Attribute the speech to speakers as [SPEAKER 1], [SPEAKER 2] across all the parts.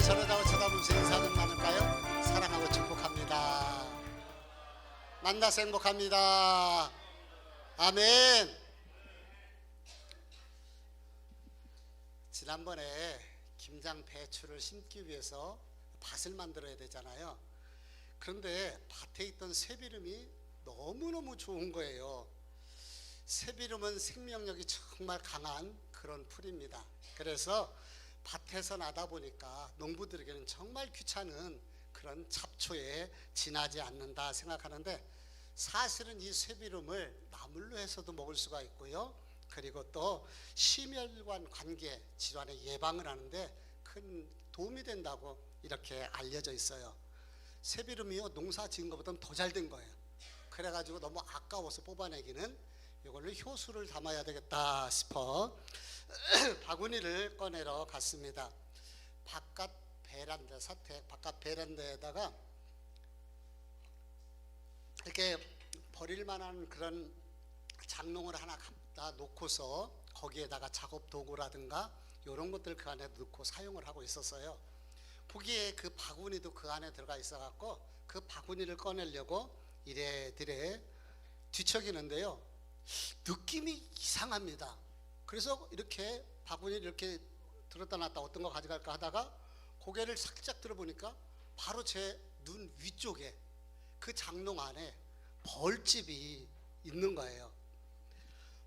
[SPEAKER 1] 서로다고 쳐다보면서 인사는 나눌까요? 사랑하고 축복합니다. 만나서 행복합니다. 아멘. 지난번에 김장 배추를 심기 위해서 밭을 만들어야 되잖아요. 그런데 밭에 있던 새비름이 너무너무 좋은 거예요. 새비름은 생명력이 정말 강한 그런 풀입니다. 그래서 밭에서 나다 보니까 농부들에게는 정말 귀찮은 그런 잡초에 지나지 않는다 생각하는데, 사실은 이 쇠비름을 나물로 해서도 먹을 수가 있고요. 그리고 또 심혈관 관계 질환의 예방을 하는데 큰 도움이 된다고 이렇게 알려져 있어요. 쇠비름이요, 농사 지은 것보다는 더 잘 된 거예요. 그래가지고 너무 아까워서 뽑아내기는 이걸로 효수를 담아야 되겠다 싶어 바구니를 꺼내러 갔습니다. 바깥 베란다, 사택 바깥 베란다에다가 이렇게 버릴 만한 그런 장롱을 하나 갖다 놓고서 거기에다가 작업 도구라든가 이런 것들 그 안에 넣고 사용을 하고 있었어요. 보기에 그 바구니도 그 안에 들어가 있어 갖고 그 바구니를 꺼내려고 이래저래 뒤척이는데요, 느낌이 이상합니다. 그래서 이렇게 바구니를 이렇게 들었다 놨다 어떤 거 가져갈까 하다가 고개를 살짝 들어보니까 바로 제 눈 위쪽에 그 장롱 안에 벌집이 있는 거예요.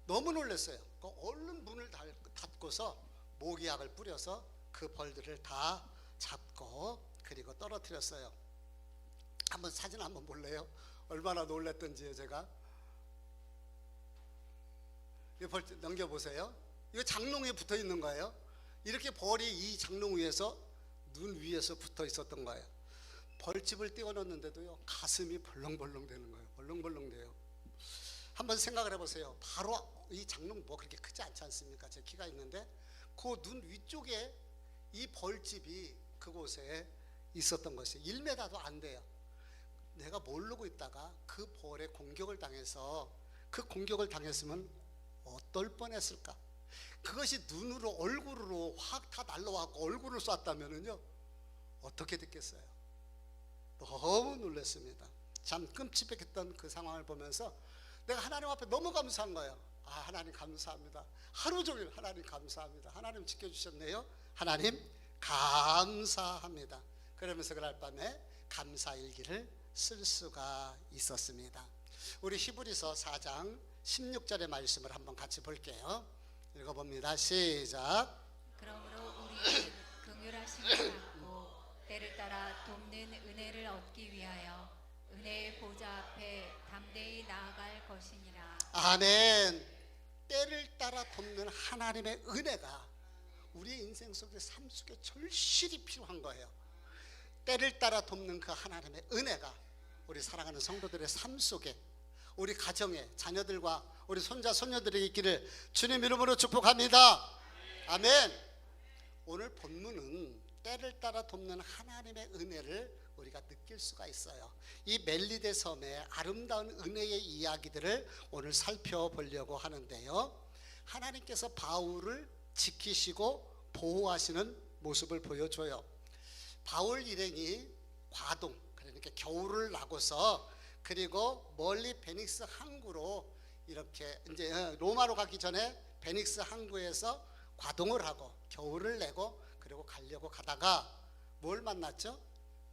[SPEAKER 1] 너무 놀랐어요. 얼른 문을 닫고서 모기약을 뿌려서 그 벌들을 다 잡고 그리고 떨어뜨렸어요. 한번 사진 한번 볼래요? 얼마나 놀랐던지요. 제가 이 벌 넘겨보세요. 이거 장롱 위에 붙어 있는 거예요. 이렇게 벌이 이 장롱 위에서 눈 위에서 붙어 있었던 거예요. 벌집을 띄워놓는데도요, 가슴이 벌렁벌렁 되는 거예요. 벌렁벌렁 돼요. 한번 생각을 해보세요. 바로 이 장롱 뭐 그렇게 크지 않지 않습니까? 제 키가 있는데 그 눈 위쪽에 이 벌집이 그곳에 있었던 것이 1m도 안 돼요. 내가 모르고 있다가 그 벌에 공격을 당해서 그 공격을 당했으면 어떨 뻔했을까? 그것이 눈으로 얼굴로 확 다 날라와서 얼굴을 쐈다면은요, 어떻게 됐겠어요? 너무 놀랐습니다. 참 끔찍했던 그 상황을 보면서 내가 하나님 앞에 너무 감사한 거예요. 아, 하나님 감사합니다. 하루 종일 하나님 감사합니다. 하나님 지켜주셨네요. 하나님 감사합니다. 그러면서 그날 밤에 감사일기를 쓸 수가 있었습니다. 우리 히브리서 4장 16절의 말씀을 한번 같이 볼게요. 읽어봅니다. 시작.
[SPEAKER 2] 그러므로 우리는 긍휼하심을 받고 때를 따라 돕는 은혜를 얻기 위하여 은혜의 보좌 앞에 담대히 나아갈 것이니라.
[SPEAKER 1] 아멘. 때를 따라 돕는 하나님의 은혜가 우리의 인생 속에 삶 속에 절실히 필요한 거예요. 때를 따라 돕는 그 하나님의 은혜가 우리 사랑하는 성도들의 삶 속에, 우리 가정에, 자녀들과 우리 손자 손녀들에게 있기를 주님 이름으로 축복합니다. 아멘. 오늘 본문은 때를 따라 돕는 하나님의 은혜를 우리가 느낄 수가 있어요. 이 멜리데 섬의 아름다운 은혜의 이야기들을 오늘 살펴보려고 하는데요, 하나님께서 바울을 지키시고 보호하시는 모습을 보여줘요. 바울 일행이 과동, 그러니까 겨울을 나고서 그리고 멀리 베닉스 항구로 이렇게 이제 로마로 가기 전에 베닉스 항구에서 과동을 하고 겨울을 내고 그리고 가려고 가다가 뭘 만났죠?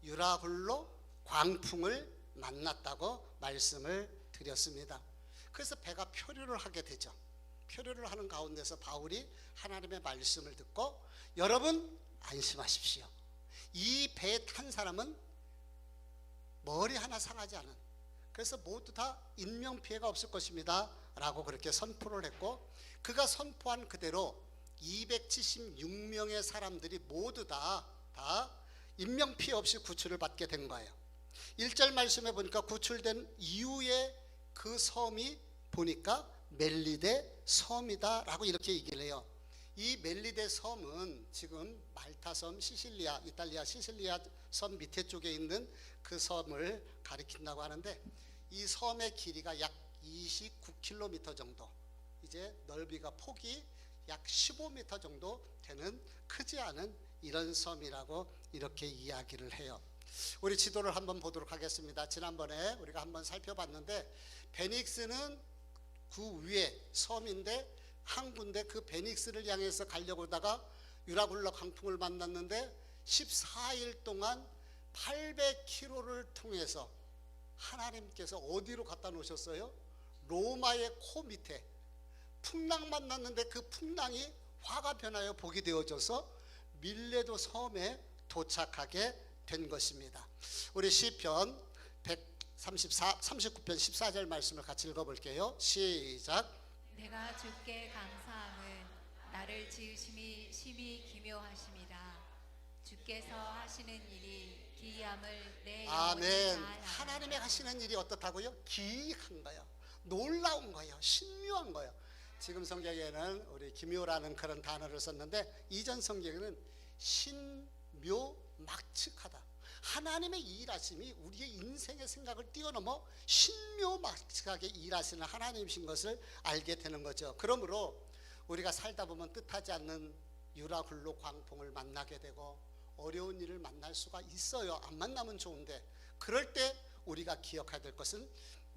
[SPEAKER 1] 유라굴로 광풍을 만났다고 말씀을 드렸습니다. 그래서 배가 표류를 하게 되죠. 표류를 하는 가운데서 바울이 하나님의 말씀을 듣고, 여러분 안심하십시오. 이 배에 탄 사람은 머리 하나 상하지 않은, 그래서 모두 다 인명피해가 없을 것입니다 라고 그렇게 선포를 했고, 그가 선포한 그대로 276명의 사람들이 모두 다 인명피해 없이 구출을 받게 된 거예요. 1절 말씀에 보니까 구출된 이후에 그 섬이 보니까 멜리데 섬이다 라고 이렇게 얘기를 해요. 이 멜리데 섬은 지금 말타섬, 시실리아, 이탈리아 시실리아 섬 밑에 쪽에 있는 그 섬을 가리킨다고 하는데, 이 섬의 길이가 약 29km 정도, 이제 넓이가 폭이 약 15m 정도 되는 크지 않은 이런 섬이라고 이렇게 이야기를 해요. 우리 지도를 한번 보도록 하겠습니다. 지난번에 우리가 한번 살펴봤는데 베닉스는 그 위에 섬인데 항구인데 그 베닉스를 향해서 가려고 하다가 유라굴라 강풍을 만났는데 14일 동안 800km를 통해서 하나님께서 어디로 갖다 놓으셨어요? 로마의 코 밑에 풍랑 만났는데 그 풍랑이 화가 변하여 복이 되어져서 밀레도 섬에 도착하게 된 것입니다. 우리 시편 39편 14절 말씀을 같이 읽어볼게요. 시작.
[SPEAKER 2] 내가 주께 감사함은 나를 지으심이 심히 기묘하심이다. 주께서 하시는 일이 기이함을 내 영혼이
[SPEAKER 1] 아멘.
[SPEAKER 2] 잘 아나이다.
[SPEAKER 1] 하나님의 하시는 일이 어떻다고요? 기이한 거예요. 놀라운 거예요. 신묘한 거예요. 지금 성경에는 우리 기묘라는 그런 단어를 썼는데 이전 성경에는 신묘막측하다. 하나님의 일하심이 우리의 인생의 생각을 뛰어넘어 신묘막측하게 일하시는 하나님이신 것을 알게 되는 거죠. 그러므로 우리가 살다 보면 뜻하지 않는 유라굴로 광풍을 만나게 되고 어려운 일을 만날 수가 있어요. 안 만나면 좋은데 그럴 때 우리가 기억해야 될 것은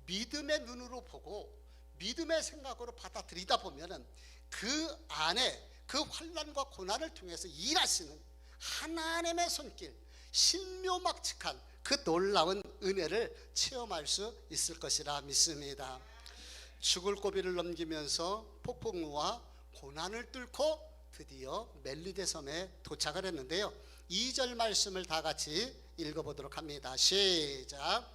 [SPEAKER 1] 믿음의 눈으로 보고 믿음의 생각으로 받아들이다 보면은 그 안에 그 환난과 고난을 통해서 일하시는 하나님의 손길, 신묘막측한 그 놀라운 은혜를 체험할 수 있을 것이라 믿습니다. 죽을 고비를 넘기면서 폭풍우와 고난을 뚫고 드디어 멜리데 섬에 도착을 했는데요. 2절 말씀을 다 같이 읽어보도록 합니다. 시작.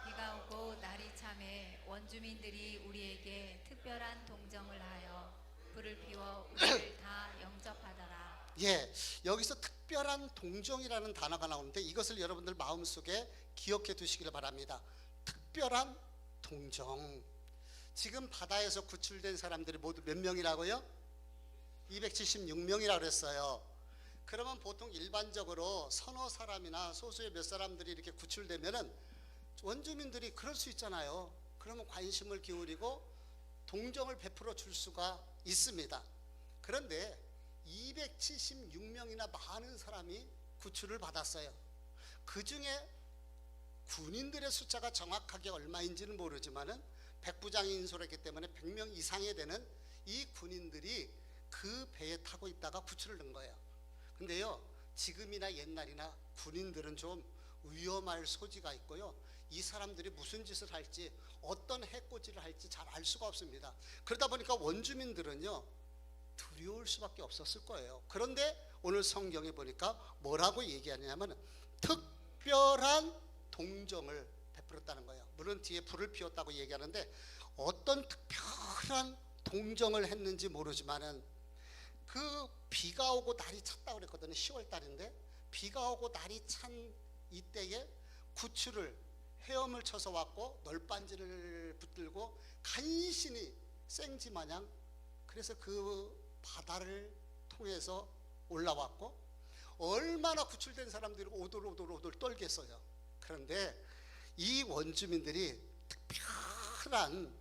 [SPEAKER 2] 비가 오고 날이 참해 원주민들이 우리에게 특별한 동정을 하여 불을 피워 우리를 다 영접하더라.
[SPEAKER 1] 예, 여기서 특별한 동정이라는 단어가 나오는데 이것을 여러분들 마음속에 기억해 두시길 바랍니다. 특별한 동정. 지금 바다에서 구출된 사람들이 모두 몇 명이라고요? 276명이라고 그랬어요. 그러면 보통 일반적으로 서너 사람이나 소수의 몇 사람들이 이렇게 구출되면은 원주민들이 그럴 수 있잖아요. 그러면 관심을 기울이고 동정을 베풀어 줄 수가 있습니다. 그런데 276명이나 많은 사람이 구출을 받았어요. 그 중에 군인들의 숫자가 정확하게 얼마인지는 모르지만은 백부장이 인솔했기 때문에 100명 이상이 되는 이 군인들이 그 배에 타고 있다가 구출을 한 거예요. 근데요, 지금이나 옛날이나 군인들은 좀 위험할 소지가 있고요. 이 사람들이 무슨 짓을 할지 어떤 해코지를 할지 잘 알 수가 없습니다. 그러다 보니까 원주민들은요 두려울 수밖에 없었을 거예요. 그런데 오늘 성경에 보니까 뭐라고 얘기하냐면 특별한 동정을 베풀었다는 거예요. 물론 뒤에 불을 피웠다고 얘기하는데 어떤 특별한 동정을 했는지 모르지만은 그 비가 오고 날이 찼다고 그랬거든요. 10월 달인데 비가 오고 날이 찬 이때에 구출을 헤엄을 쳐서 왔고 널빤지를 붙들고 간신히 생쥐 마냥 그래서 그 바다를 통해서 올라왔고 얼마나 구출된 사람들이 오돌오돌 떨겠어요. 그런데 이 원주민들이 특별한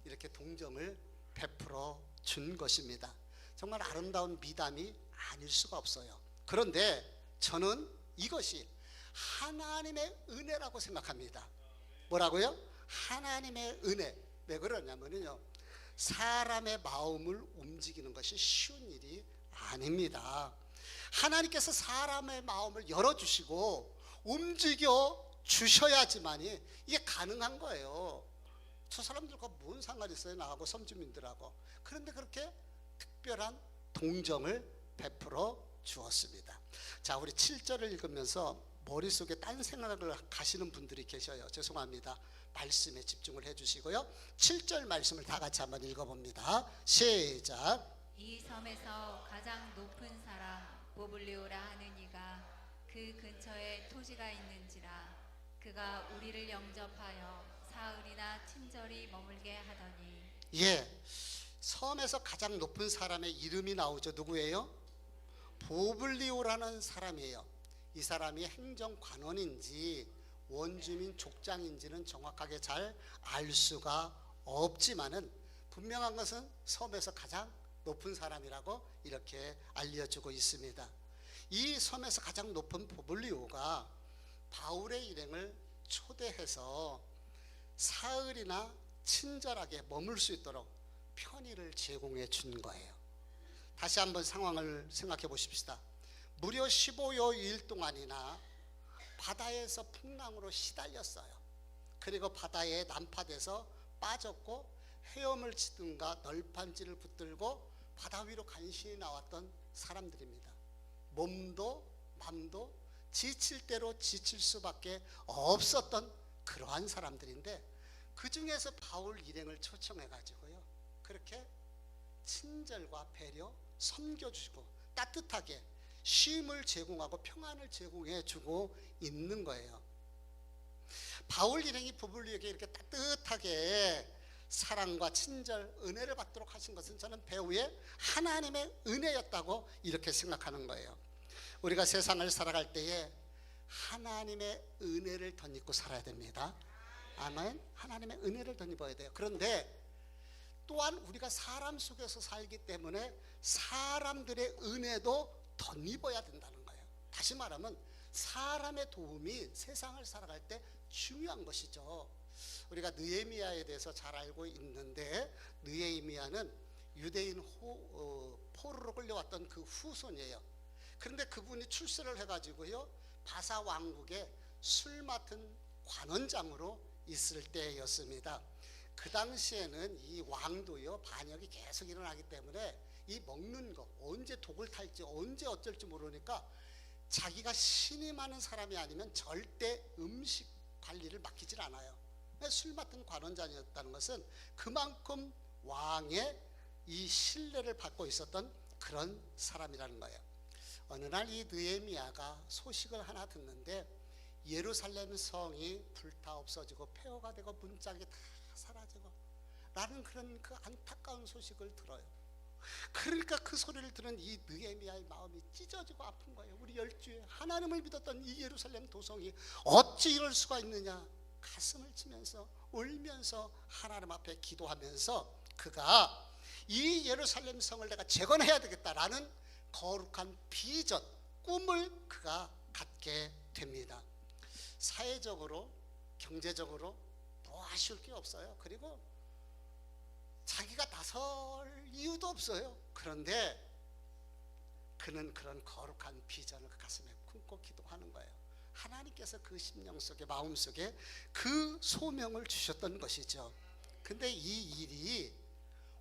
[SPEAKER 1] 이렇게 동정을 베풀어 준 것입니다. 정말 아름다운 미담이 아닐 수가 없어요. 그런데 저는 이것이 하나님의 은혜라고 생각합니다. 뭐라고요? 하나님의 은혜. 왜 그러냐면요, 사람의 마음을 움직이는 것이 쉬운 일이 아닙니다. 하나님께서 사람의 마음을 열어주시고 움직여 주셔야지만이 이게 가능한 거예요. 저 사람들과 뭔 상관이 있어요, 나하고 섬주민들하고. 그런데 그렇게 특별한 동정을 베풀어 주었습니다. 자, 우리 7절을 읽으면서 머릿속에 딴 생각을 가시는 분들이 계셔요. 죄송합니다. 말씀에 집중을 해주시고요. 7절 말씀을 다 같이 한번 읽어봅니다. 시작.
[SPEAKER 2] 이 섬에서 가장 높은 사람 보블리오라 하는 이가 그 근처에 토지가 있는지라 그가 우리를 영접하여 사흘이나 친절히 머물게 하더니.
[SPEAKER 1] 예, 섬에서 가장 높은 사람의 이름이 나오죠. 누구예요? 보블리오라는 사람이에요. 이 사람이 행정관원인지 원주민 족장인지는 정확하게 잘 알 수가 없지만은 분명한 것은 섬에서 가장 높은 사람이라고 이렇게 알려주고 있습니다. 이 섬에서 가장 높은 보블리오가 바울의 일행을 초대해서 사흘이나 친절하게 머물 수 있도록 편의를 제공해 준 거예요. 다시 한번 상황을 생각해 보십시다. 무려 15여일 동안이나 바다에서 풍랑으로 시달렸어요. 그리고 바다에 난파돼서 빠졌고 헤엄을 치든가 널판지를 붙들고 바다 위로 간신히 나왔던 사람들입니다. 몸도 맘도 지칠 대로 지칠 수밖에 없었던 그러한 사람들인데, 그 중에서 바울 일행을 초청해 가지고요, 그렇게 친절과 배려, 섬겨주고 따뜻하게 쉼을 제공하고 평안을 제공해 주고 있는 거예요. 바울 일행이 부블리오에게 이렇게 따뜻하게 사랑과 친절, 은혜를 받도록 하신 것은 저는 배후에 하나님의 은혜였다고 이렇게 생각하는 거예요. 우리가 세상을 살아갈 때에 하나님의 은혜를 덧입고 살아야 됩니다. 아멘. 하나님의 은혜를 덧입어야 돼요. 그런데 또한 우리가 사람 속에서 살기 때문에 사람들의 은혜도 덧입어야 된다는 거예요. 다시 말하면 사람의 도움이 세상을 살아갈 때 중요한 것이죠. 우리가 느헤미야에 대해서 잘 알고 있는데, 느헤미야는 유대인 포로로 끌려왔던 그 후손이에요. 그런데 그분이 출세를 해가지고요, 바사 왕국의 술 맡은 관원장으로 있을 때였습니다. 그 당시에는 이 왕도요, 반역이 계속 일어나기 때문에 이 먹는 거 언제 독을 탈지 언제 어쩔지 모르니까 자기가 신이 많은 사람이 아니면 절대 음식 관리를 맡기질 않아요. 술 맡은 관원장이었다는 것은 그만큼 왕의 이 신뢰를 받고 있었던 그런 사람이라는 거예요. 어느 날 이 느헤미야가 소식을 하나 듣는데, 예루살렘 성이 불타 없어지고 폐허가 되고 문짝이 다 사라지고 라는 그런 그 안타까운 소식을 들어요. 그러니까 그 소리를 들은 이 느헤미야의 마음이 찢어지고 아픈 거예요. 우리 열주에 하나님을 믿었던 이 예루살렘 도성이 어찌 이럴 수가 있느냐, 가슴을 치면서 울면서 하나님 앞에 기도하면서 그가 이 예루살렘 성을 내가 재건해야 되겠다라는 거룩한 비전, 꿈을 그가 갖게 됩니다. 사회적으로, 경제적으로 뭐 아쉬울 게 없어요. 그리고 자기가 나설 이유도 없어요. 그런데 그는 그런 거룩한 비전을 그 가슴에 품고 기도하는 거예요. 하나님께서 그 심령 속에, 마음 속에 그 소명을 주셨던 것이죠. 근데 이 일이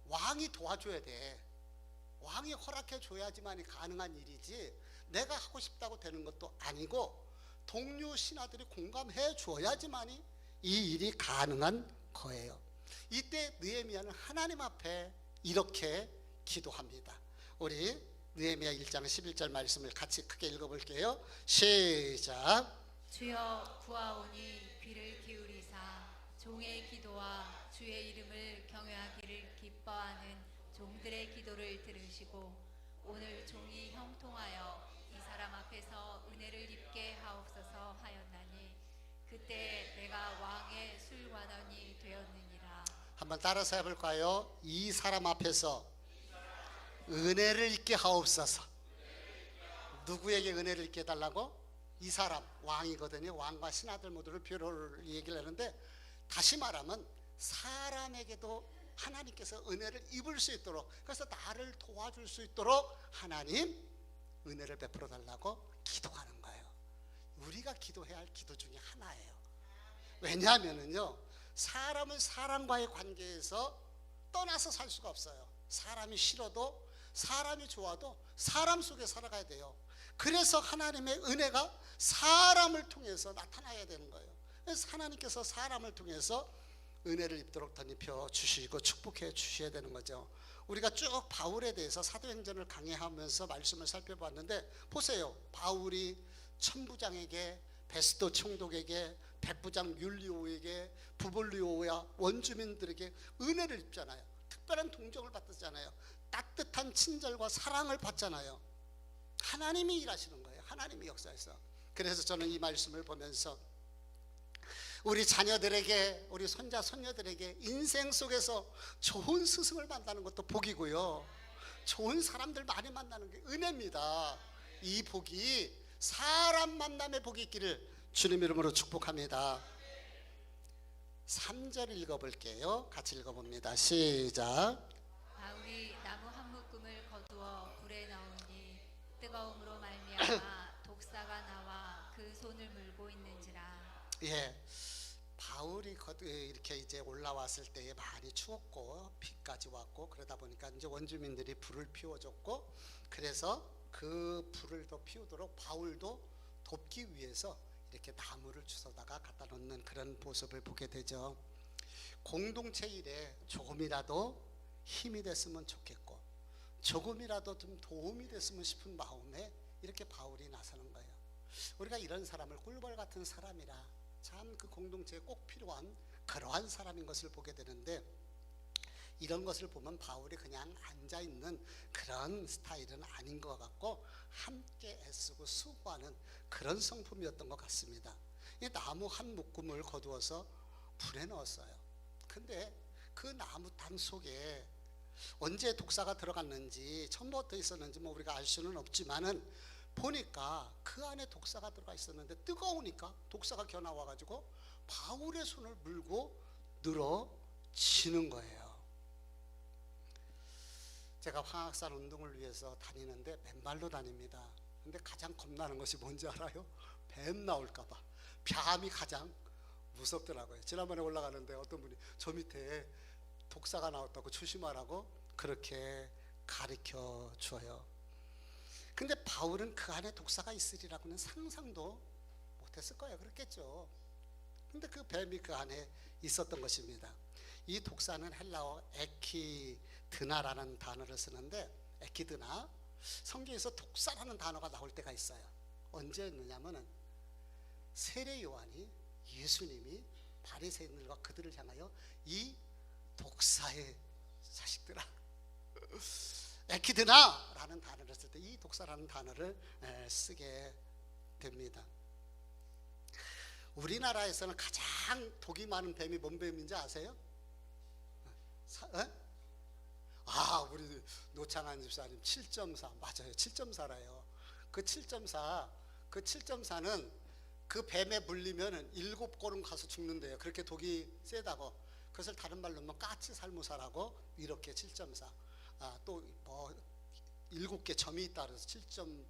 [SPEAKER 1] 왕이 도와줘야 돼. 왕이 허락해 줘야지만이 가능한 일이지 내가 하고 싶다고 되는 것도 아니고, 동료 신하들이 공감해 줘야지만이 이 일이 가능한 거예요. 이때 느헤미야는 하나님 앞에 이렇게 기도합니다. 우리 느헤미야 1장 11절 말씀을 같이 크게 읽어볼게요. 시작.
[SPEAKER 2] 주여 구하오니 귀를 기울이사 종의 기도와 주의 이름을 경외하기를 기뻐하는 종들의 기도를 들으시고 오늘 종이 형통하여 이 사람 앞에서 은혜를 입게 하옵소서 하였나니 그때 내가 왕의 술관원이 되었느니라. 한번 따라서 해볼까요? 이 사람 앞에서 은혜를 입게 하옵소서. 누구에게 은혜를 입게 해달라고? 이 사람, 왕이거든요. 왕과 신하들 모두를 표를 얘기를 하는데, 다시 말하면 사람에게도 하나님께서 은혜를 입을 수 있도록, 그래서 나를 도와줄 수 있도록 하나님 은혜를 베풀어 달라고 기도하는 거예요. 우리가 기도해야 할 기도 중에 하나예요. 왜냐하면요, 사람은 사람과의 관계에서 떠나서 살 수가 없어요. 사람이 싫어도 사람이 좋아도 사람 속에 살아가야 돼요. 그래서 하나님의 은혜가 사람을 통해서 나타나야 되는 거예요. 그래서 하나님께서 사람을 통해서 은혜를 입도록 덧입혀 주시고 축복해 주셔야 되는 거죠. 우리가 쭉 바울에 대해서 사도행전을 강의하면서 말씀을 살펴봤는데, 보세요. 바울이 천부장에게, 베스도 총독에게, 백부장 율리오에게, 부블리오와 원주민들에게 은혜를 입잖아요. 특별한 동정을 받았잖아요. 따뜻한 친절과 사랑을 받잖아요. 하나님이 일하시는 거예요. 하나님이 역사에서. 그래서 저는 이 말씀을 보면서 우리 자녀들에게, 우리 손자 손녀들에게 인생 속에서 좋은 스승을 만나는 것도 복이고요, 좋은 사람들 많이 만나는 게 은혜입니다.
[SPEAKER 1] 이 복이 사람 만남의 복이 있기를 주님 이름으로 축복합니다. 3절 읽어볼게요. 같이 읽어봅니다. 시작.
[SPEAKER 2] 바울이 나무 한 묶음을 거두어 불에 넣으니 뜨거움으로 말미암아 독사가 나와 그 손을 물고 있는지라.
[SPEAKER 1] 예, 바울이 이렇게 이제 올라왔을 때에 많이 추웠고 비까지 왔고 그러다 보니까 이제 원주민들이 불을 피워줬고, 그래서 그 불을 더 피우도록 바울도 돕기 위해서 이렇게 나무를 주워다가 갖다 놓는 그런 모습을 보게 되죠. 공동체 일에 조금이라도 힘이 됐으면 좋겠고 조금이라도 좀 도움이 됐으면 싶은 마음에 이렇게 바울이 나서는 거예요. 우리가 이런 사람을 꿀벌 같은 사람이라 참 그 공동체에 꼭 필요한 그러한 사람인 것을 보게 되는데, 이런 것을 보면 바울이 그냥 앉아있는 그런 스타일은 아닌 것 같고 함께 애쓰고 수고하는 그런 성품이었던 것 같습니다. 이 나무 한 묶음을 거두어서 불에 넣었어요. 근데 그 나무 단 속에 언제 독사가 들어갔는지 처음부터 있었는지 뭐 우리가 알 수는 없지만은 보니까 그 안에 독사가 들어가 있었는데 뜨거우니까 독사가 겨나와 가지고 바울의 손을 물고 늘어지는 거예요. 제가 황학산 운동을 위해서 다니는데 맨발로 다닙니다. 근데 가장 겁나는 것이 뭔지 알아요? 뱀 나올까 봐. 뱀이 가장 무섭더라고요. 지난번에 올라가는데 어떤 분이 저 밑에 독사가 나왔다고 조심하라고 그렇게 가르쳐 줘요. 근데 바울은 그 안에 독사가 있으리라고는 상상도 못했을 거예요. 그렇겠죠. 근데 그 뱀이 그 안에 있었던 것입니다. 이 독사는 헬라어 에키드나라는 단어를 쓰는데, 에키드나, 성경에서 독사라는 단어가 나올 때가 있어요. 언제였느냐면은 세례 요한이 예수님이 바리새인들과 그들을 향하여 이 독사의 자식들아 에키드나라는 단어를 쓸 때 이 독사라는 단어를 쓰게 됩니다. 우리나라에서는 가장 독이 많은 뱀이 뭔 뱀인지 아세요? 우리 노창한 집사님 7.4 맞아요. 7.4래요. 그 7.4는 그 뱀에 물리면 7걸음 가서 죽는데요. 그렇게 독이 세다고. 그것을 다른 말로 하면 까치살무사라고 이렇게 7.4. 또 뭐 7개 점이 있다 그래서 7점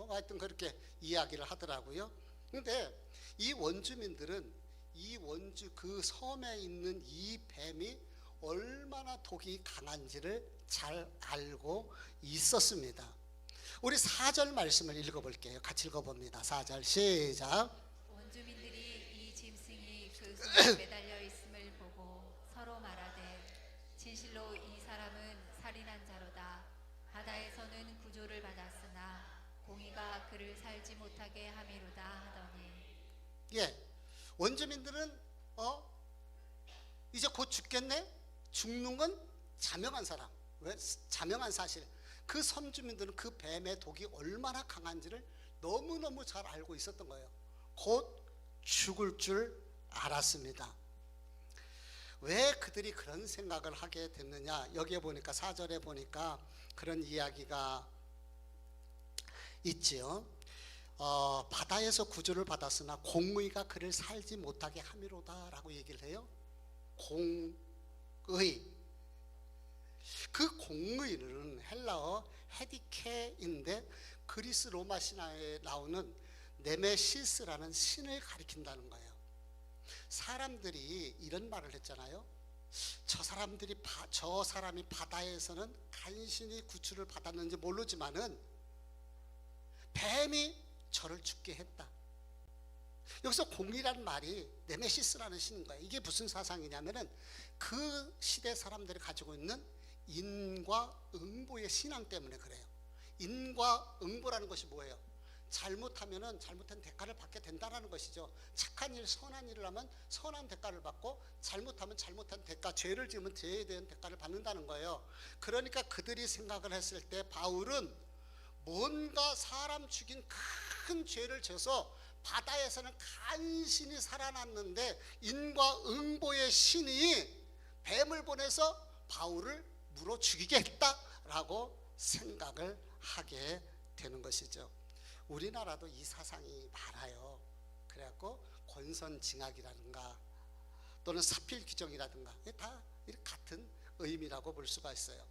[SPEAKER 1] 하여튼 그렇게 이야기를 하더라고요. 근데 이 원주민들은 이 원주 그 섬에 있는 이 뱀이 얼마나 독이 강한지를 잘 알고 있었습니다. 우리 4절 말씀을 읽어볼게요. 같이 읽어봅니다. 4절 시작.
[SPEAKER 2] 원주민들이 이 짐승이 그 손에 매달려 있음을 보고 서로 말하되 진실로 이 사람은 살인한 자로다. 바다에서는 구조를 받았으나 공의가 그를 살지 못하게 함이로다 하더니.
[SPEAKER 1] 예, 원주민들은 이제 곧 죽겠네. 죽는 건 자명한 사람. 왜? 자명한 사실. 그 섬 주민들은 그 뱀의 독이 얼마나 강한지를 너무너무 잘 알고 있었던 거예요. 곧 죽을 줄 알았습니다. 왜 그들이 그런 생각을 하게 됐느냐? 여기에 보니까 4절에 보니까 그런 이야기가 있지요. 바다에서 구조를 받았으나 공의가 그를 살지 못하게 함이로다 라고 얘기를 해요. 공의. 그 공의는 헬라어 헤디케인데 그리스 로마 신화에 나오는 네메시스라는 신을 가리킨다는 거예요. 사람들이 이런 말을 했잖아요. 저 사람이 바다에서는 간신히 구출을 받았는지 모르지만은 뱀이 저를 죽게 했다. 여기서 공이라는 말이 네메시스라는 신인 거예요. 이게 무슨 사상이냐면은 그 시대 사람들이 가지고 있는 인과응보의 신앙 때문에 그래요. 인과응보라는 것이 뭐예요? 잘못하면은 잘못한 대가를 받게 된다는 것이죠. 착한 일, 선한 일을 하면 선한 대가를 받고 잘못하면 잘못한 대가, 죄를 지으면 죄에 대한 대가를 받는다는 거예요. 그러니까 그들이 생각을 했을 때 바울은 뭔가 사람 죽인 큰 죄를 져서 바다에서는 간신히 살아났는데 인과응보의 신이 뱀을 보내서 바울을 물어 죽이게 했다라고 생각을 하게 되는 것이죠. 우리나라도 이 사상이 많아요. 그래갖고 권선징악이라든가 또는 사필 규정이라든가 다 같은 의미라고 볼 수가 있어요.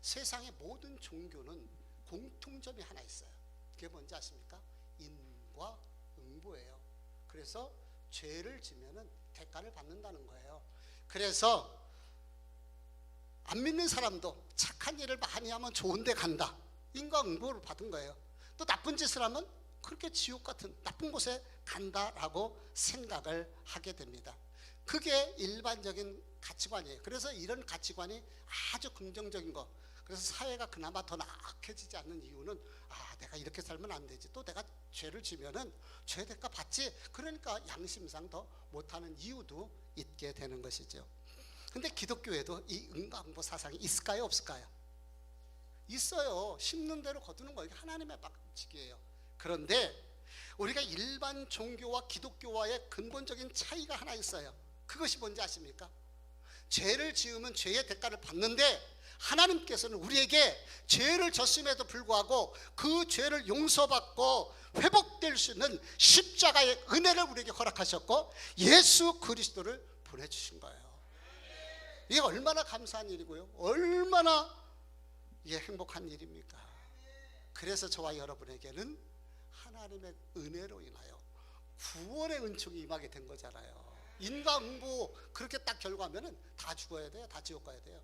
[SPEAKER 1] 세상의 모든 종교는 공통점이 하나 있어요. 그게 뭔지 아십니까? 인과 응보예요. 그래서 죄를 지면은 대가를 받는다는 거예요. 그래서 안 믿는 사람도 착한 일을 많이 하면 좋은 데 간다. 인과응보를 받은 거예요. 또 나쁜 짓을 하면 그렇게 지옥 같은 나쁜 곳에 간다라고 생각을 하게 됩니다. 그게 일반적인 가치관이에요. 그래서 이런 가치관이 아주 긍정적인 거. 그래서 사회가 그나마 더 나약해지지 않는 이유는 내가 이렇게 살면 안 되지. 또 내가 죄를 지면은 죄 대가 받지. 그러니까 양심상 더 못하는 이유도 있게 되는 것이죠. 근데 기독교에도 이 인과응보 사상이 있을까요? 없을까요? 있어요. 심는 대로 거두는 거예요. 하나님의 방식이에요. 그런데 우리가 일반 종교와 기독교와의 근본적인 차이가 하나 있어요. 그것이 뭔지 아십니까? 죄를 지으면 죄의 대가를 받는데 하나님께서는 우리에게 죄를 졌음에도 불구하고 그 죄를 용서받고 회복될 수 있는 십자가의 은혜를 우리에게 허락하셨고 예수 그리스도를 보내주신 거예요. 이게 얼마나 감사한 일이고요. 얼마나 행복한 일입니까? 그래서 저와 여러분에게는 하나님의 은혜로 인하여 구원의 은총이 임하게 된 거잖아요. 인과응보 그렇게 딱 결과하면은 다 죽어야 돼요. 다 지옥 가야 돼요.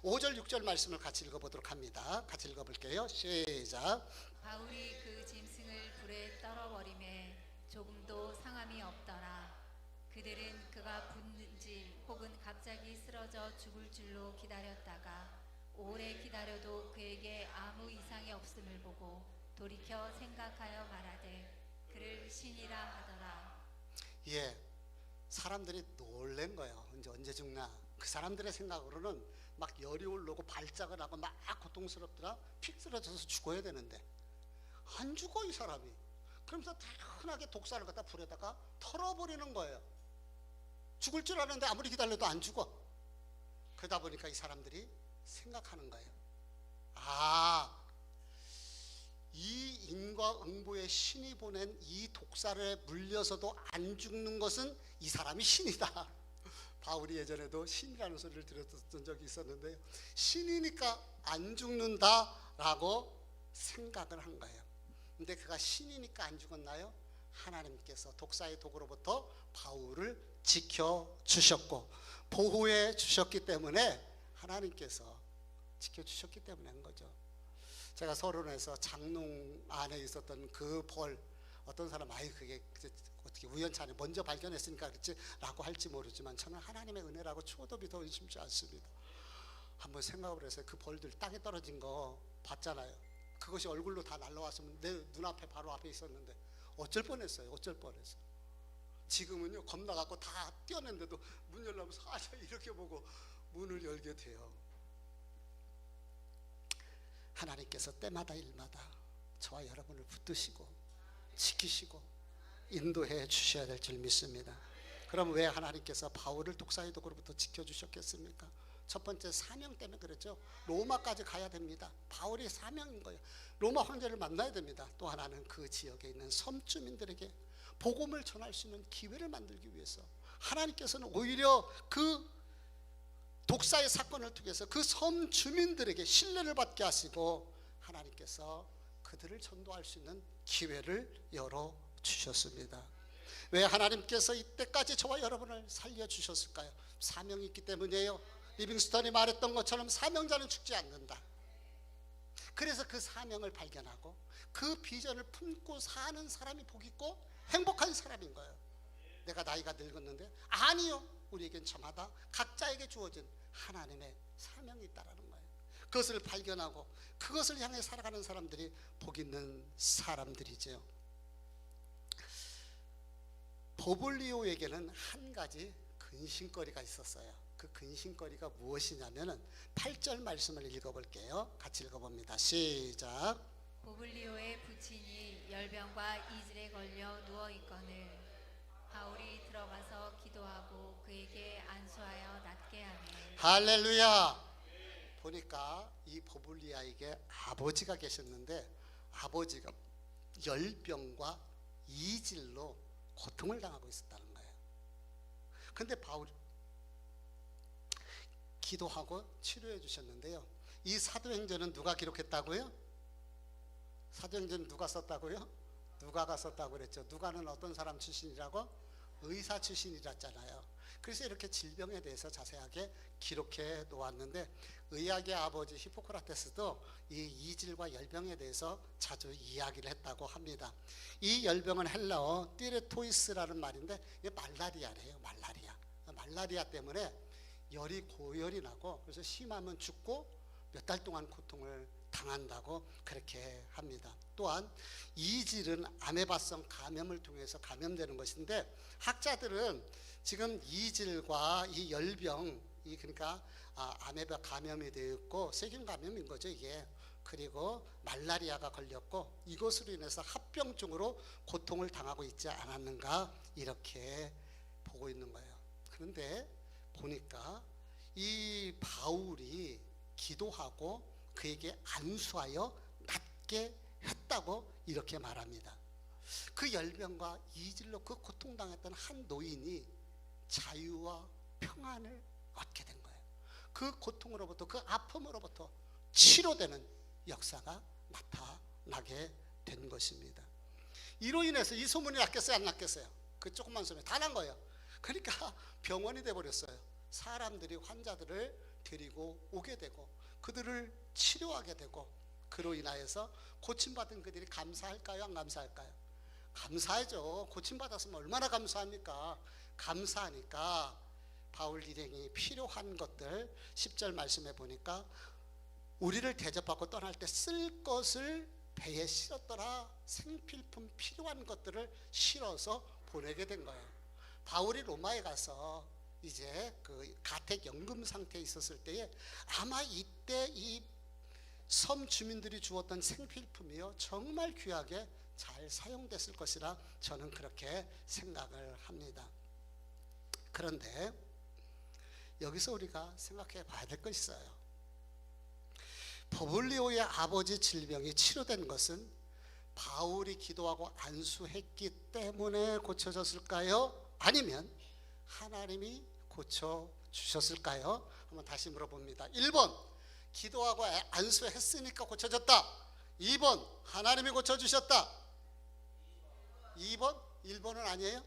[SPEAKER 1] 5절 6절 말씀을 같이 읽어보도록 합니다. 같이 읽어볼게요. 시작.
[SPEAKER 2] 바울이 그 짐승을 불에 떨어버리매 조금도 상함이 없더라. 그들은 그가 붙는지 혹은 갑자기 쓰러져 죽을 줄로 기다렸다가 오래 기다려도 그에게 아무 이상이 없음을 보고 돌이켜 생각하여 말하되 그를 신이라 하더라.
[SPEAKER 1] 사람들이 놀란 거예요. 이제 언제 죽나. 그 사람들의 생각으로는 막 열이 오르고 발작을 하고 막 고통스럽더라. 픽 쓰러져서 죽어야 되는데 안 죽어 이 사람이. 그러면서 단순하게 독사를 갖다 불에다가 털어버리는 거예요. 죽을 줄 아는데 아무리 기다려도 안 죽어. 그러다 보니까 이 사람들이 생각하는 거예요. 이 인과응보의 신이 보낸 이 독사를 물려서도 안 죽는 것은 이 사람이 신이다. 바울이 예전에도 신이라는 소리를 들었던 적이 있었는데요. 신이니까 안 죽는다라고 생각을 한 거예요. 근데 그가 신이니까 안 죽었나요? 하나님께서 독사의 독으로부터 바울을 지켜주셨고 보호해 주셨기 때문에 하나님께서 지켜주셨기 때문에 한 거죠. 제가 서론에서 장롱 안에 있었던 그 벌, 어떤 사람 그게 어떻게 우연찮게 먼저 발견했으니까 그렇지 라고 할지 모르지만 저는 하나님의 은혜라고 초도 비도 의심치 않습니다. 한번 생각을 해서 그 벌들 땅에 떨어진 거 봤잖아요. 그것이 얼굴로 다 날라왔으면 내 눈앞에 바로 앞에 있었는데 어쩔 뻔했어요. 어쩔 뻔했어요. 지금은요 겁나갖고 다 뛰어냈는데도 문 열려면 살짝 이렇게 보고 문을 열게 돼요. 하나님께서 때마다 일마다 저와 여러분을 붙드시고 지키시고 인도해 주셔야 될 줄 믿습니다. 그럼 왜 하나님께서 바울을 독사의 독으로부터 지켜주셨겠습니까? 첫 번째 사명 때문에 그렇죠. 로마까지 가야 됩니다. 바울이 사명인 거예요. 로마 황제를 만나야 됩니다. 또 하나는 그 지역에 있는 섬 주민들에게 복음을 전할 수 있는 기회를 만들기 위해서 하나님께서는 오히려 그 독사의 사건을 통해서 그 섬 주민들에게 신뢰를 받게 하시고 하나님께서 그들을 전도할 수 있는 기회를 열어주셨습니다. 왜 하나님께서 이때까지 저와 여러분을 살려주셨을까요? 사명이 있기 때문이에요. 리빙스턴이 말했던 것처럼 사명자는 죽지 않는다. 그래서 그 사명을 발견하고 그 비전을 품고 사는 사람이 복 있고 행복한 사람인 거예요. 내가 나이가 늙었는데 아니요. 우리에겐 저마다 각자에게 주어진 하나님의 사명이 있다라는 거예요. 그것을 발견하고 그것을 향해 살아가는 사람들이 복 있는 사람들이죠. 보블리오에게는 한 가지 근심거리가 있었어요. 그 근심거리가 무엇이냐면은 8절 말씀을 읽어볼게요. 같이 읽어봅니다. 시작.
[SPEAKER 2] 보블리오의 부친이 열병과 이질에 걸려 누워 있거늘 바울이 들어가서 기도하고 그에게 안수하여 낫게 하매.
[SPEAKER 1] 할렐루야. 보니까 이 보블리아에게 아버지가 계셨는데 아버지가 열병과 이질로 고통을 당하고 있었다는 거예요. 근데 바울이 기도하고 치료해 주셨는데요. 이 사도행전은 누가 기록했다고요? 사도행전은 누가 썼다고요? 누가가 썼다고 그랬죠. 누가는 어떤 사람 출신이라고? 의사 출신이랬잖아요. 그래서 이렇게 질병에 대해서 자세하게 기록해 놓았는데 의학의 아버지 히포크라테스도 이 이질과 열병에 대해서 자주 이야기를 했다고 합니다. 이 열병은 헬라어 띠레토이스라는 말인데 이게 말라리아래요. 말라리아 때문에 열이 고열이 나고 그래서 심하면 죽고 몇 달 동안 고통을 당한다고 그렇게 합니다. 또한 이질은 아메바성 감염을 통해서 감염되는 것인데 학자들은 지금 이질과 이 열병, 그러니까 아메바 감염이 되어 있고 세균 감염인 거죠 이게. 그리고 말라리아가 걸렸고 이것으로 인해서 합병증으로 고통을 당하고 있지 않았는가 이렇게 보고 있는 거예요. 그런데 보니까 이 바울이 기도하고 그에게 안수하여 낫게 했다고 이렇게 말합니다. 그 열병과 이질로 그 고통당했던 한 노인이 자유와 평안을 얻게 된 거예요. 그 고통으로부터 그 아픔으로부터 치료되는 역사가 나타나게 된 것입니다. 이로 인해서 이 소문이 났겠어요 안 났겠어요? 그 조그만 소문이 다 난 거예요. 그러니까 병원이 돼버렸어요. 사람들이 환자들을 데리고 오게 되고 그들을 치료하게 되고 그로 인하여서 고침받은 그들이 감사할까요 안 감사할까요? 감사하죠. 고침받았으면 얼마나 감사합니까? 감사하니까 바울 일행이 필요한 것들 10절 말씀해 보니까 우리를 대접하고 떠날 때 쓸 것을 배에 실었더라. 생필품 필요한 것들을 실어서 보내게 된 거예요. 바울이 로마에 가서 이제 그 가택 연금 상태에 있었을 때에 아마 이때 이 섬 주민들이 주었던 생필품이요 정말 귀하게 잘 사용됐을 것이라 저는 그렇게 생각을 합니다. 그런데 여기서 우리가 생각해 봐야 될 것이 있어요. 보블리오의 아버지 질병이 치료된 것은 바울이 기도하고 안수했기 때문에 고쳐졌을까요? 아니면 하나님이 고쳐주셨을까요? 한번 다시 물어봅니다. 1번 기도하고 안수했으니까 고쳐졌다. 2번 하나님이 고쳐주셨다. 2번? 1번은 아니에요?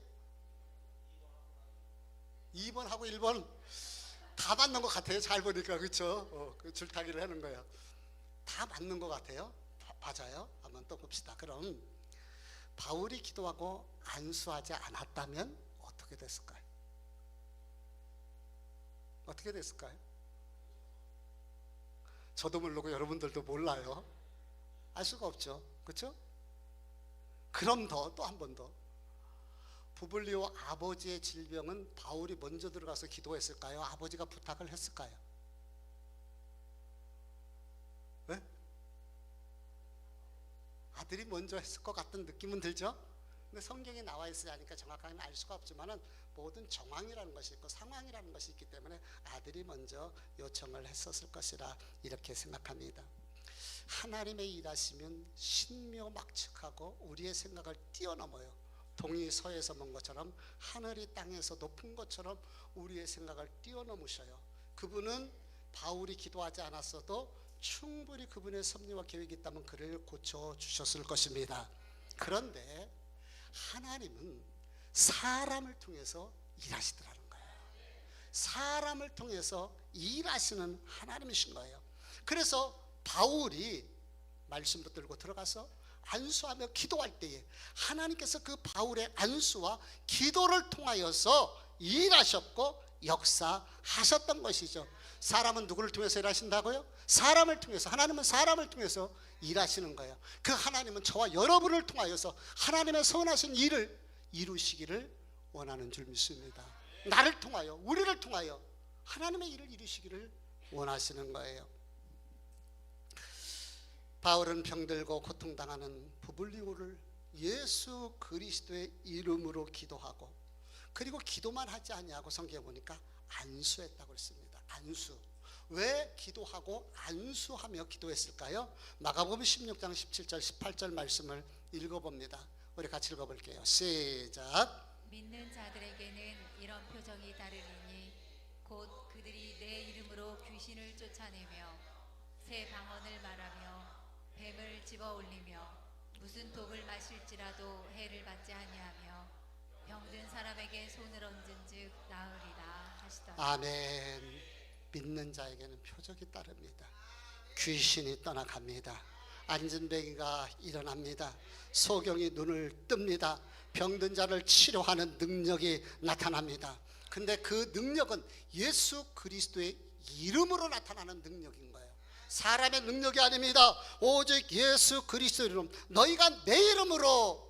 [SPEAKER 1] 2번하고 1번 다 맞는 것 같아요. 잘 보니까 그렇죠? 그 줄타기를 하는 거예요. 다 맞는 것 같아요. 맞아요. 한번 또 봅시다. 그럼 바울이 기도하고 안수하지 않았다면 어떻게 됐을까요? 어떻게 됐을까요? 저도 모르고 여러분들도 몰라요. 알 수가 없죠. 그렇죠? 그럼 또 한 번 더. 부블리오 아버지의 질병은 바울이 먼저 들어가서 기도했을까요? 아버지가 부탁을 했을까요? 네? 아들이 먼저 했을 것 같은 느낌은 들죠? 근데 성경에 나와 있으니까 정확하게는 알 수가 없지만은 모든 정황이라는 것이 있고 상황이라는 것이 있기 때문에 아들이 먼저 요청을 했었을 것이라 이렇게 생각합니다. 하나님의 일하시면 신묘막측하고 우리의 생각을 뛰어넘어요. 동이 서에서 먼 것처럼 하늘이 땅에서 높은 것처럼 우리의 생각을 뛰어넘으셔요. 그분은 바울이 기도하지 않았어도 충분히 그분의 섭리와 계획이 있다면 그를 고쳐주셨을 것입니다. 그런데 하나님은 사람을 통해서 일하시더라는 거예요. 사람을 통해서 일하시는 하나님이신 거예요. 그래서 바울이 말씀 붙들고 들어가서 안수하며 기도할 때에 하나님께서 그 바울의 안수와 기도를 통하여서 일하셨고 역사하셨던 것이죠. 사람은 누구를 통해서 일하신다고요? 사람을 통해서. 하나님은 사람을 통해서 일하시는 거예요. 그 하나님은 저와 여러분을 통하여서 하나님의 선하신 일을 이루시기를 원하는 줄 믿습니다. 나를 통하여, 우리를 통하여 하나님의 일을 이루시기를 원하시는 거예요. 바울은 병들고 고통당하는 부블리오를 예수 그리스도의 이름으로 기도하고, 그리고 기도만 하지 아니하고 성경에 보니까 안수했다고 했습니다. 안수. 왜 기도하고 안수하며 기도했을까요? 마가복음 16장 17절 18절 말씀을 읽어봅니다. 우리 같이 읽어볼게요. 시작.
[SPEAKER 2] 믿는 자들에게는 이런 표정이 따르리니 곧 그들이 내 이름으로 귀신을 쫓아내며 새 방언을 말하며 뱀을 집어 올리며 무슨 독을 마실지라도 해를 받지 아니하며 병든 사람에게 손을 얹은즉 나으리라 하시더라.
[SPEAKER 1] 아멘. 믿는 자에게는 표적이 따릅니다. 귀신이 떠나갑니다. 안진뱅이가 일어납니다. 소경이 눈을 뜹니다. 병든 자를 치료하는 능력이 나타납니다. 근데 그 능력은 예수 그리스도의 이름으로 나타나는 능력인 거예요. 사람의 능력이 아닙니다. 오직 예수 그리스도의 이름. 너희가 내 이름으로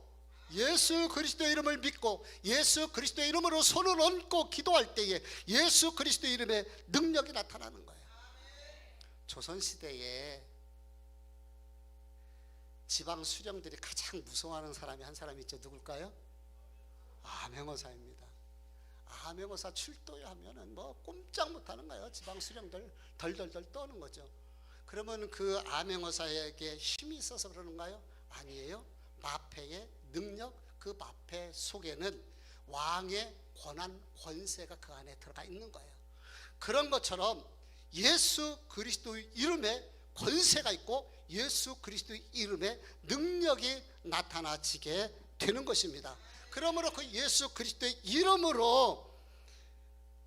[SPEAKER 1] 예수 그리스도의 이름을 믿고 예수 그리스도의 이름으로 손을 얹고 기도할 때에 예수 그리스도의 이름의 능력이 나타나는 거예요. 조선시대에 지방 수령들이 가장 무서워하는 사람이 한 사람이 있죠. 누굴까요? 암행어사입니다. 암행어사 출도하면은 뭐 꼼짝 못하는 거예요. 지방 수령들 덜덜덜 떠는 거죠. 그러면 그 암행어사에게 힘이 있어서 그러는가요? 아니에요. 마패의 능력, 그 마패 속에는 왕의 권한, 권세가 그 안에 들어가 있는 거예요. 그런 것처럼 예수 그리스도의 이름에 권세가 있고 예수 그리스도의 이름에 능력이 나타나지게 되는 것입니다. 그러므로 그 예수 그리스도의 이름으로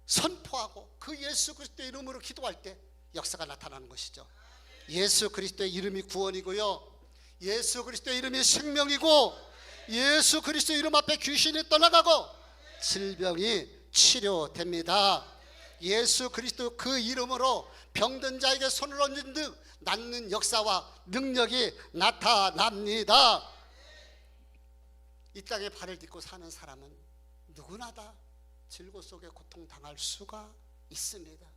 [SPEAKER 1] 선포하고 그 예수 그리스도의 이름으로 기도할 때 역사가 나타나는 것이죠. 예수 그리스도의 이름이 구원이고요, 예수 그리스도의 이름이 생명이고, 예수 그리스도의 이름 앞에 귀신이 떠나가고 질병이 치료됩니다. 예수 그리스도 그 이름으로 병든 자에게 손을 얹은 듯 낫는 역사와 능력이 나타납니다. 이 땅에 발을 딛고 사는 사람은 누구나 다 질고 속에 고통당할 수가 있습니다.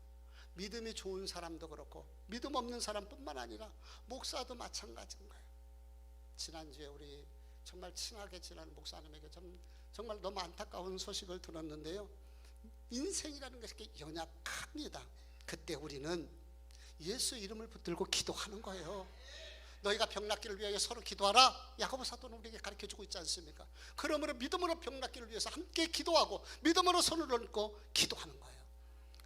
[SPEAKER 1] 믿음이 좋은 사람도 그렇고 믿음 없는 사람뿐만 아니라 목사도 마찬가지인 거예요. 지난주에 우리 정말 친하게 지내는 목사님에게 정말 너무 안타까운 소식을 들었는데요. 인생이라는 것이 연약합니다. 그때 우리는 예수 이름을 붙들고 기도하는 거예요. 너희가 병 낫기를 위하여 서로 기도하라. 야고보 사도는 우리에게 가르쳐주고 있지 않습니까? 그러므로 믿음으로 병 낫기를 위해서 함께 기도하고 믿음으로 손을 얹고 기도하는 거예요.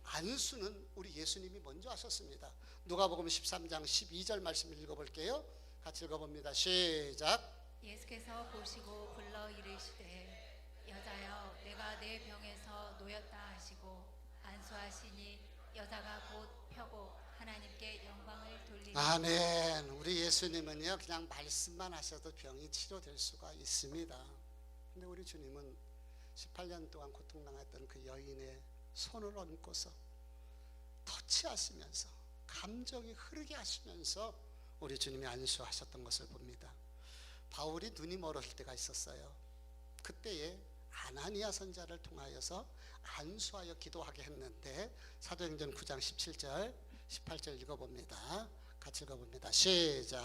[SPEAKER 1] 안수는 우리 예수님이 먼저 하셨습니다. 누가복음 13장 12절 말씀 읽어볼게요. 같이 읽어봅니다. 시작.
[SPEAKER 2] 예수께서 보시고 불러 이르시되 여자여 내가 내 병에서 놓였다 하시고 안수하시니 여자가 곧 펴고 하나님께 영광을 돌리니.
[SPEAKER 1] 아멘. 우리 예수님은요 그냥 말씀만 하셔도 병이 치료될 수가 있습니다. 근데 우리 주님은 18년 동안 고통당했던 그 여인의 손을 얹고서 터치하시면서 감정이 흐르게 하시면서 우리 주님이 안수하셨던 것을 봅니다. 바울이 눈이 멀었을 때가 있었어요. 그때에 아나니아 선자를 통하여서 안수하여 기도하게 했는데 사도행전 9장 17절 18절 읽어봅니다. 같이 읽어봅니다. 시작.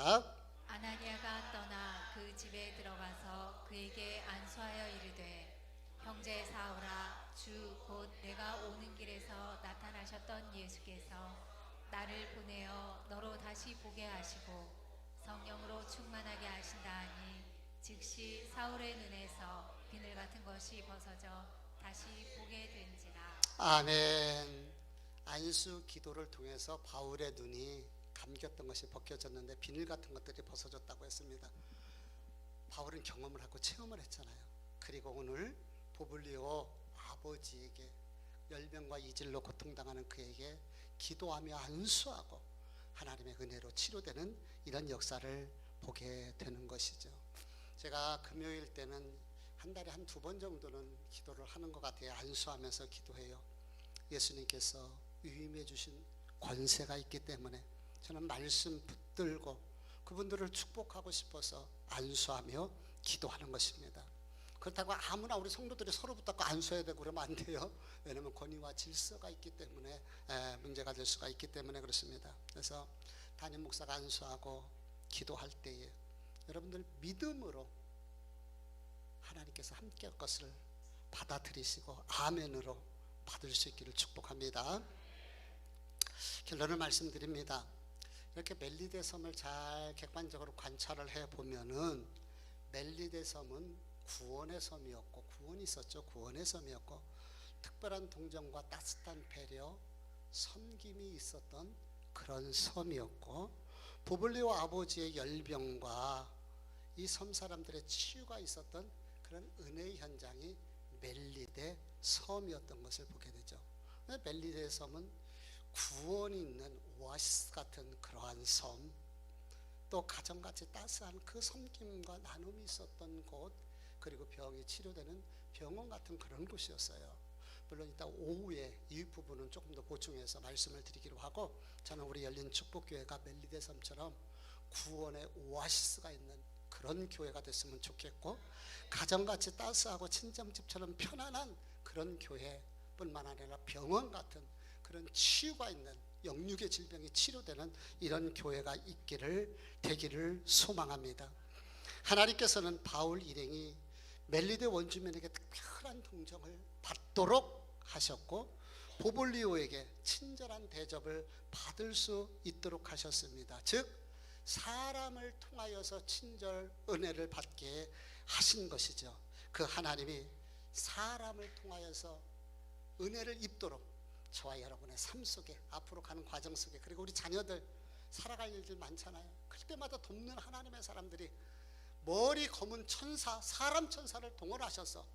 [SPEAKER 2] 아나니아가 떠나 그 집에 들어가서 그에게 안수하여 이르되 형제 사울아 주 곧 내가 오는 길에서 나타나셨던 예수께서 나를 보내어 너로 다시 보게 하시고 성령으로 충만하게 하신다 하니 즉시 사울의 눈에서 비늘 같은 것이 벗어져 다시 보게 된지라.
[SPEAKER 1] 아멘. 안수 기도를 통해서 바울의 눈이 감겼던 것이 벗겨졌는데 비늘 같은 것들이 벗어졌다고 했습니다. 바울은 경험을 하고 체험을 했잖아요. 그리고 오늘 보블리오 아버지에게 열병과 이질로 고통당하는 그에게 기도하며 안수하고 하나님의 은혜로 치료되는 이런 역사를 보게 되는 것이죠. 제가 금요일 때는 한 달에 한 2번 정도는 기도를 하는 것 같아요. 안수하면서 기도해요. 예수님께서 위임해 주신 권세가 있기 때문에 저는 말씀 붙들고 그분들을 축복하고 싶어서 안수하며 기도하는 것입니다. 그렇다고 아무나 우리 성도들이 서로 붙잡고 안수해야 되고 그러면 안 돼요. 왜냐하면 권위와 질서가 있기 때문에 문제가 될 수가 있기 때문에 그렇습니다. 그래서 담임 목사가 안수하고 기도할 때에 여러분들 믿음으로 하나님께서 함께 할 것을 받아들이시고 아멘으로 받을 수 있기를 축복합니다. 결론을 말씀드립니다. 이렇게 멜리데 섬을 잘 객관적으로 관찰을 해보면은 멜리데 섬은 구원의 섬이었고, 구원이 있었죠. 구원의 섬이었고, 특별한 동정과 따뜻한 배려, 섬김이 있었던 그런 섬이었고, 보블리오 아버지의 열병과 이 섬 사람들의 치유가 있었던 그런 은혜의 현장이 멜리데 섬이었던 것을 보게 되죠. 멜리데 섬은 구원이 있는 오아시스 같은 그러한 섬, 또 가정같이 따스한 그 섬김과 나눔이 있었던 곳, 그리고 병이 치료되는 병원 같은 그런 곳이었어요. 물론 이따 오후에 이 부분은 조금 더 보충해서 말씀을 드리기로 하고, 저는 우리 열린 축복교회가 멜리데 섬처럼 구원의 오아시스가 있는 그런 교회가 됐으면 좋겠고, 가정같이 따스하고 친정집처럼 편안한 그런 교회뿐만 아니라 병원 같은 그런 치유가 있는, 영육의 질병이 치료되는 이런 교회가 되기를 소망합니다. 하나님께서는 바울 일행이 멜리데 원주민에게 특별한 동정을 받도록 하셨고, 보볼리오에게 친절한 대접을 받을 수 있도록 하셨습니다. 즉 사람을 통하여서 친절 은혜를 받게 하신 것이죠. 그 하나님이 사람을 통하여서 은혜를 입도록 저와 여러분의 삶 속에, 앞으로 가는 과정 속에, 그리고 우리 자녀들 살아갈 일들 많잖아요. 그럴 때마다 돕는 하나님의 사람들이 머리 검은 천사, 사람 천사를 동원하셔서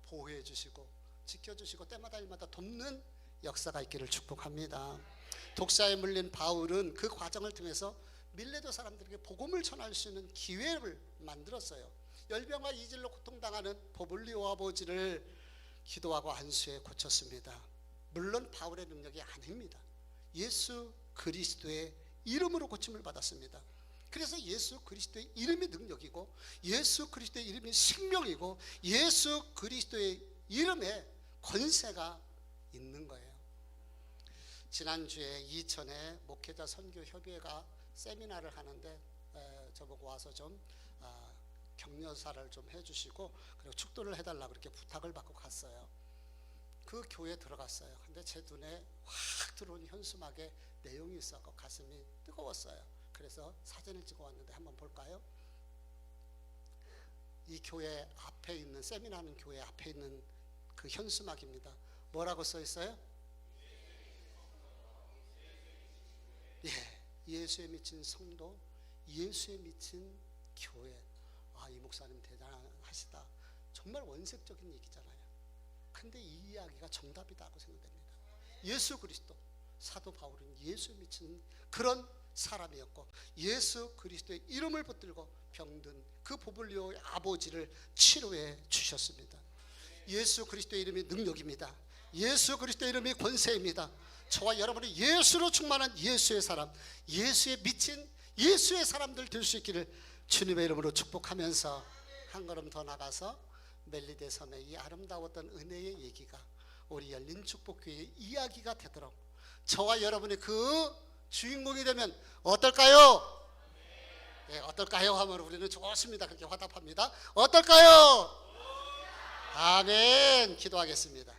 [SPEAKER 1] 보호해 주시고 지켜주시고 때마다 일마다 돕는 역사가 있기를 축복합니다. 독사에 물린 바울은 그 과정을 통해서 밀레도 사람들에게 복음을 전할 수 있는 기회를 만들었어요. 열병과 이질로 고통당하는 보블리오 아버지를 기도하고 안수해 고쳤습니다. 물론 바울의 능력이 아닙니다. 예수 그리스도의 이름으로 고침을 받았습니다. 그래서 예수 그리스도의 이름이 능력이고, 예수 그리스도의 이름이 생명이고, 예수 그리스도의 이름에 권세가 있는 거예요. 지난주에 이천에 목회자 선교협의회가 세미나를 하는데 저보고 와서 좀 격려사를 좀 해주시고, 그리고 축도를 해달라고 그렇게 부탁을 받고 갔어요. 그 교회에 들어갔어요. 근데 제 눈에 확 들어온 현수막에 내용이 있어서 가슴이 뜨거웠어요. 그래서 사진을 찍어 왔는데 한번 볼까요? 이 교회 앞에 있는, 세미나하는 교회 앞에 있는 그 현수막입니다. 뭐라고 써 있어요? 예, 예수에 미친 성도, 예수에 미친 교회. 아, 이 목사님 대단하시다. 정말 원색적인 얘기잖아요. 근데 이 이야기가 정답이다고 생각됩니다. 예수 그리스도, 사도 바울은 예수에 미친 그런 사람이었고, 예수 그리스도의 이름을 붙들고 병든 그 보블리오의 아버지를 치료해 주셨습니다. 예수 그리스도의 이름이 능력입니다. 예수 그리스도의 이름이 권세입니다. 저와 여러분이 예수로 충만한 예수의 사람, 예수에 미친 예수의 사람들 될 수 있기를 주님의 이름으로 축복하면서 한 걸음 더 나가서 멜리데 섬의 이 아름다웠던 은혜의 얘기가 우리 열린 축복교회의 이야기가 되도록, 저와 여러분이 그 주인공이 되면 어떨까요? 네, 어떨까요? 하면 우리는 좋습니다. 그렇게 화답합니다. 어떨까요? 아멘. 기도하겠습니다.